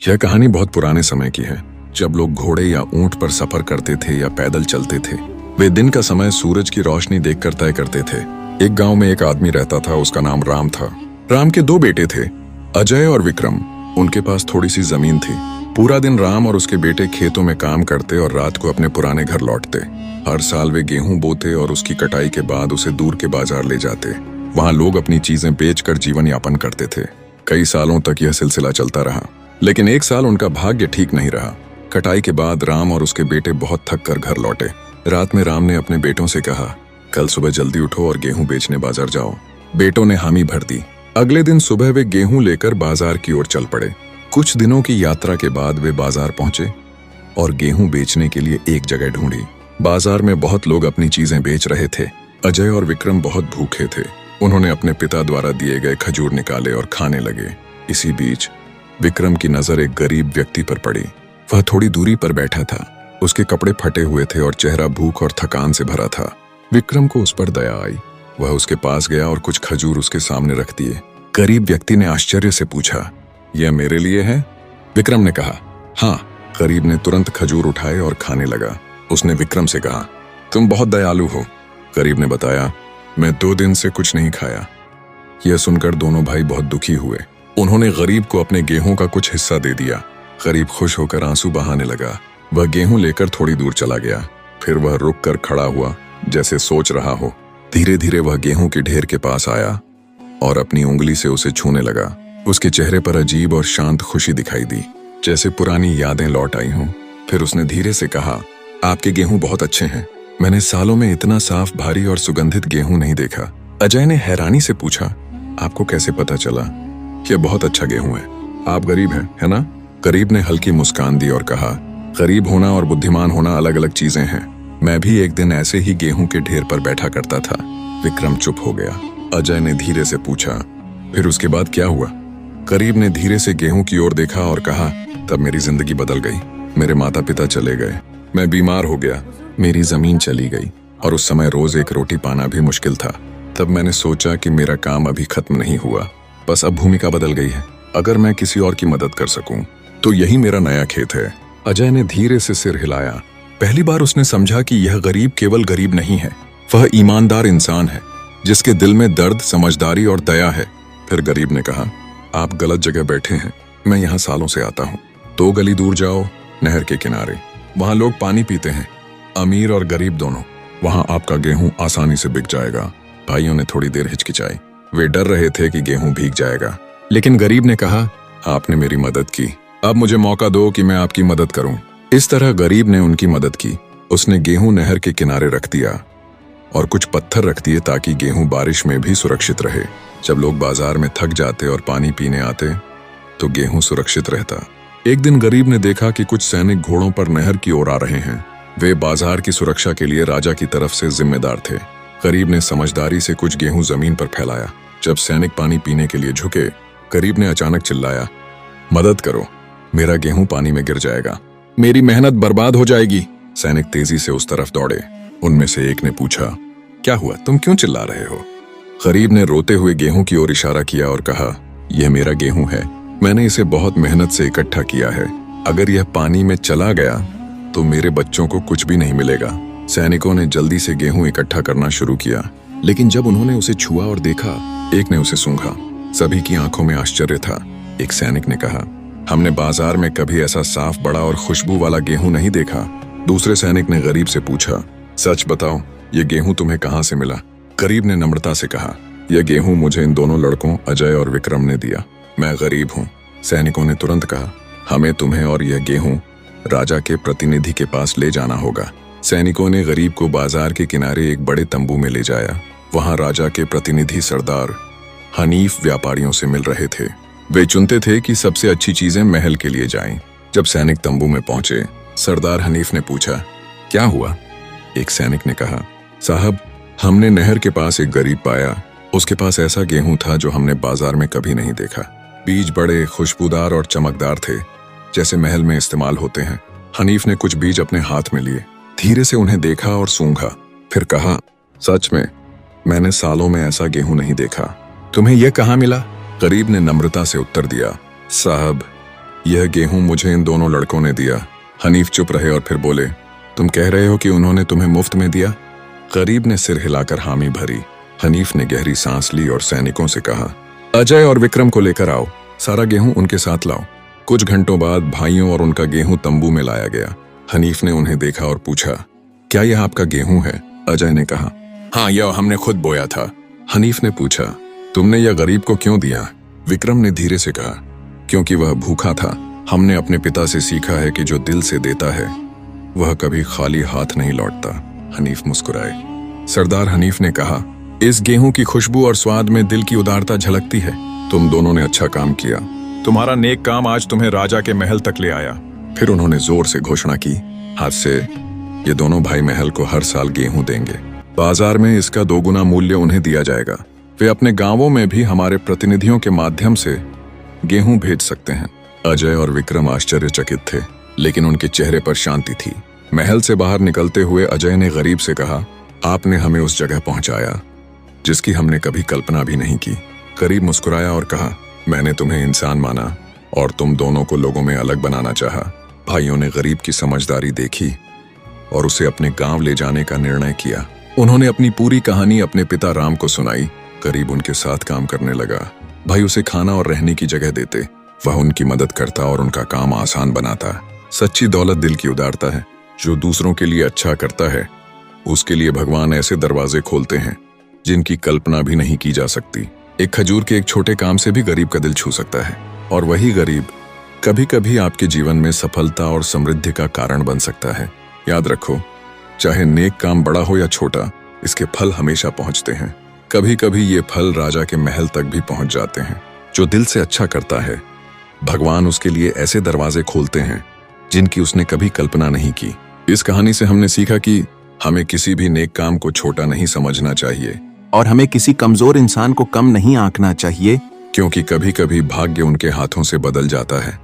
यह कहानी बहुत पुराने समय की है, जब लोग घोड़े या ऊंट पर सफर करते थे या पैदल चलते थे। वे दिन का समय सूरज की रोशनी देखकर तय करते थे। एक गांव में एक आदमी रहता था, उसका नाम राम था। राम के दो बेटे थे, अजय और विक्रम। उनके पास थोड़ी सी जमीन थी। पूरा दिन राम और उसके बेटे खेतों में काम करते और रात को अपने पुराने घर लौटते। हर साल वे गेहूं बोते और उसकी कटाई के बाद उसे दूर के बाजार ले जाते। वहां लोग अपनी चीजें बेचकर जीवन यापन करते थे। कई सालों तक यह सिलसिला चलता रहा, लेकिन एक साल उनका भाग्य ठीक नहीं रहा। कटाई के बाद राम और उसके बेटे बहुत थक कर घर लौटे। रात में राम ने अपने बेटों से कहा, कल सुबह जल्दी उठो और गेहूं बेचने बाजार जाओ। बेटों ने हामी भर दी। अगले दिन सुबह वे गेहूं लेकर बाजार की ओर चल पड़े। कुछ दिनों की यात्रा के बाद वे बाजार पहुंचे और गेहूं बेचने के लिए एक जगह ढूंढी। बाजार में बहुत लोग अपनी चीजें बेच रहे थे। अजय और विक्रम बहुत भूखे थे। उन्होंने अपने पिता द्वारा दिए गए खजूर निकाले और खाने लगे। इसी बीच विक्रम की नजर एक गरीब व्यक्ति पर पड़ी। वह थोड़ी दूरी पर बैठा था। उसके कपड़े फटे हुए थे और चेहरा भूख और थकान से भरा था। विक्रम को उस पर दया आई। वह उसके पास गया और कुछ खजूर उसके सामने रख दिए। गरीब व्यक्ति ने आश्चर्य से पूछा, यह मेरे लिए है? विक्रम ने कहा, हाँ। गरीब ने तुरंत खजूर उठाए और खाने लगा। उसने विक्रम से कहा, तुम बहुत दयालु हो। गरीब ने बताया, मैं 2 दिन से कुछ नहीं खाया। यह सुनकर दोनों भाई बहुत दुखी हुए। उन्होंने गरीब को अपने गेहूं का कुछ हिस्सा दे दिया। गरीब खुश होकर आंसू बहाने लगा। वह गेहूं लेकर थोड़ी दूर चला गया। फिर वह रुक कर खड़ा हुआ, जैसे सोच रहा हो। धीरे धीरे वह गेहूं के ढेर के पास आया और अपनी उंगली से उसे छूने लगा। उसके चेहरे पर अजीब और शांत खुशी दिखाई दी, जैसे पुरानी यादें लौट आई हों। फिर उसने धीरे से कहा, आपके गेहूं बहुत अच्छे हैं। मैंने सालों में इतना साफ, भारी और सुगंधित गेहूं नहीं देखा। अजय ने हैरानी से पूछा, आपको कैसे पता चला? यह बहुत अच्छा गेहूं है। आप गरीब हैं, है ना? गरीब ने हल्की मुस्कान दी और कहा, गरीब होना और बुद्धिमान होना अलग अलग चीजें हैं। मैं भी एक दिन ऐसे ही गेहूं के ढेर पर बैठा करता था। विक्रम चुप हो गया। अजय ने धीरे से पूछा, फिर उसके बाद क्या हुआ? गरीब ने धीरे से गेहूं की ओर देखा और कहा, तब मेरी जिंदगी बदल गई। मेरे माता पिता चले गए, मैं बीमार हो गया, मेरी जमीन चली गई और उस समय रोज एक रोटी पाना भी मुश्किल था। तब मैंने सोचा कि मेरा काम अभी खत्म नहीं हुआ, बस अब भूमिका बदल गई है। अगर मैं किसी और की मदद कर सकूं तो यही मेरा नया खेत है। अजय ने धीरे से सिर हिलाया। पहली बार उसने समझा कि यह गरीब केवल गरीब नहीं है, वह ईमानदार इंसान है जिसके दिल में दर्द, समझदारी और दया है। फिर गरीब ने कहा, आप गलत जगह बैठे हैं। मैं यहाँ सालों से आता हूँ। 2 गली दूर जाओ, नहर के किनारे, वहाँ लोग पानी पीते हैं, अमीर और गरीब दोनों। वहाँ आपका गेहूं आसानी से बिक जाएगा। भाइयों ने थोड़ी देर हिचकिचाई। वे डर रहे थे कि गेहूं भीग जाएगा, लेकिन गरीब ने कहा, आपने मेरी मदद की, अब मुझे मौका दो कि मैं आपकी मदद करूं। इस तरह गरीब ने उनकी मदद की। उसने गेहूं नहर के किनारे रख दिया और कुछ पत्थर रख दिए ताकि गेहूं बारिश में भी सुरक्षित रहे। जब लोग बाजार में थक जाते और पानी पीने आते तो गेहूं सुरक्षित रहता। एक दिन गरीब ने देखा कि कुछ सैनिक घोड़ों पर नहर की ओर आ रहे हैं। वे बाजार की सुरक्षा के लिए राजा की तरफ से जिम्मेदार थे। गरीब ने समझदारी से कुछ गेहूं जमीन पर फैलाया। जब सैनिक पानी पीने के लिए झुके, गरीब ने अचानक चिल्लाया, मदद करो, मेरा गेहूं पानी में गिर जाएगा, मेरी मेहनत बर्बाद हो जाएगी। सैनिक तेजी से उस तरफ दौड़े। उनमें से एक ने पूछा, क्या हुआ, तुम क्यों चिल्ला रहे हो? गरीब ने रोते हुए गेहूं की ओर इशारा किया और कहा, यह मेरा गेहूं है, मैंने इसे बहुत मेहनत से इकट्ठा किया है। अगर यह पानी में चला गया तो मेरे बच्चों को कुछ भी नहीं मिलेगा। सैनिकों ने जल्दी से गेहूं इकट्ठा करना शुरू किया, लेकिन जब उन्होंने उसे छुआ और देखा, एक ने उसे सूंघा। सभी की आंखों में आश्चर्य था। एक सैनिक ने कहा, हमने बाजार में कभी ऐसा साफ, बड़ा और खुशबू वाला गेहूं नहीं देखा। दूसरे सैनिक ने गरीब से पूछा, सच बताओ, ये गेहूं तुम्हें कहां से मिला? गरीब ने नम्रता से कहा, यह गेहूं मुझे इन दोनों लड़कों अजय और विक्रम ने दिया। मैं गरीब हूँ। सैनिकों ने तुरंत कहा, हमें तुम्हें और यह गेहूं राजा के प्रतिनिधि के पास ले जाना होगा। सैनिकों ने गरीब को बाजार के किनारे एक बड़े तंबू में ले जाया। वहां राजा के प्रतिनिधि सरदार हनीफ व्यापारियों से मिल रहे थे। वे चुनते थे कि सबसे अच्छी चीजें महल के लिए जाएं। जब सैनिक तंबू में पहुंचे, सरदार हनीफ ने पूछा, क्या हुआ? एक सैनिक ने कहा, साहब, हमने नहर के पास एक गरीब पाया। उसके पास ऐसा गेहूं था जो हमने बाजार में कभी नहीं देखा। बीज बड़े, खुशबूदार और चमकदार थे, जैसे महल में इस्तेमाल होते हैं। हनीफ ने कुछ बीज अपने हाथ में लिए, धीरे से उन्हें देखा और सूंघा, फिर कहा, सच में, मैंने सालों में ऐसा गेहूं नहीं देखा। तुम्हें यह कहाँ मिला? गरीब ने नम्रता से उत्तर दिया, साहब, यह गेहूं मुझे इन दोनों लड़कों ने दिया। हनीफ चुप रहे और फिर बोले, तुम कह रहे हो कि उन्होंने तुम्हें मुफ्त में दिया? गरीब ने सिर हिलाकर हामी भरी। हनीफ ने गहरी सांस ली और सैनिकों से कहा, अजय और विक्रम को लेकर आओ, सारा गेहूं उनके साथ लाओ। कुछ घंटों बाद भाइयों और उनका गेहूं तंबू में लाया गया। हनीफ ने उन्हें देखा और पूछा, क्या यह आपका गेहूं है? अजय ने कहा, हाँ, यह हमने खुद बोया था। हनीफ ने पूछा, तुमने यह गरीब को क्यों दिया? विक्रम ने धीरे से कहा, क्योंकि वह भूखा था। हमने अपने पिता से सीखा है कि जो दिल से देता है वह कभी खाली हाथ नहीं लौटता। हनीफ मुस्कुराए। सरदार हनीफ ने कहा, इस गेहूं की खुशबू और स्वाद में दिल की उदारता झलकती है। तुम दोनों ने अच्छा काम किया। तुम्हारा नेक काम आज तुम्हें राजा के महल तक ले आया। फिर उन्होंने जोर से घोषणा की, आज से ये दोनों भाई महल को हर साल गेहूं देंगे। बाजार में इसका 2 गुना मूल्य उन्हें दिया जाएगा। वे अपने गांवों में भी हमारे प्रतिनिधियों के माध्यम से गेहूं भेज सकते हैं। अजय और विक्रम आश्चर्यचकित थे, लेकिन उनके चेहरे पर शांति थी। महल से बाहर निकलते हुए अजय ने गरीब से कहा, आपने हमें उस जगह पहुंचाया जिसकी हमने कभी कल्पना भी नहीं की। गरीब मुस्कुराया और कहा, मैंने तुम्हें इंसान माना और तुम दोनों को लोगों में अलग बनाना चाहा। भाइयों ने गरीब की समझदारी देखी और उसे अपने गांव ले जाने का निर्णय किया। उन्होंने अपनी पूरी कहानी अपने पिता राम को सुनाई। गरीब उनके साथ काम करने लगा। भाई उसे खाना और रहने की जगह देते। वह उनकी मदद करता और उनका काम आसान बनाता। सच्ची दौलत दिल की उदारता है। जो दूसरों के लिए अच्छा करता है उसके लिए भगवान ऐसे दरवाजे खोलते हैं जिनकी कल्पना भी नहीं की जा सकती। एक खजूर के एक छोटे काम से भी गरीब का दिल छू सकता है, और वही गरीब कभी कभी आपके जीवन में सफलता और समृद्धि का कारण बन सकता है। याद रखो, चाहे नेक काम बड़ा हो या छोटा, इसके फल हमेशा पहुंचते हैं। कभी कभी ये फल राजा के महल तक भी पहुंच जाते हैं। जो दिल से अच्छा करता है, भगवान उसके लिए ऐसे दरवाजे खोलते हैं जिनकी उसने कभी कल्पना नहीं की। इस कहानी से हमने सीखा कि हमें किसी भी नेक काम को छोटा नहीं समझना चाहिए, और हमें किसी कमजोर इंसान को कम नहीं आंकना चाहिए, क्योंकि कभी कभी भाग्य उनके हाथों से बदल जाता है।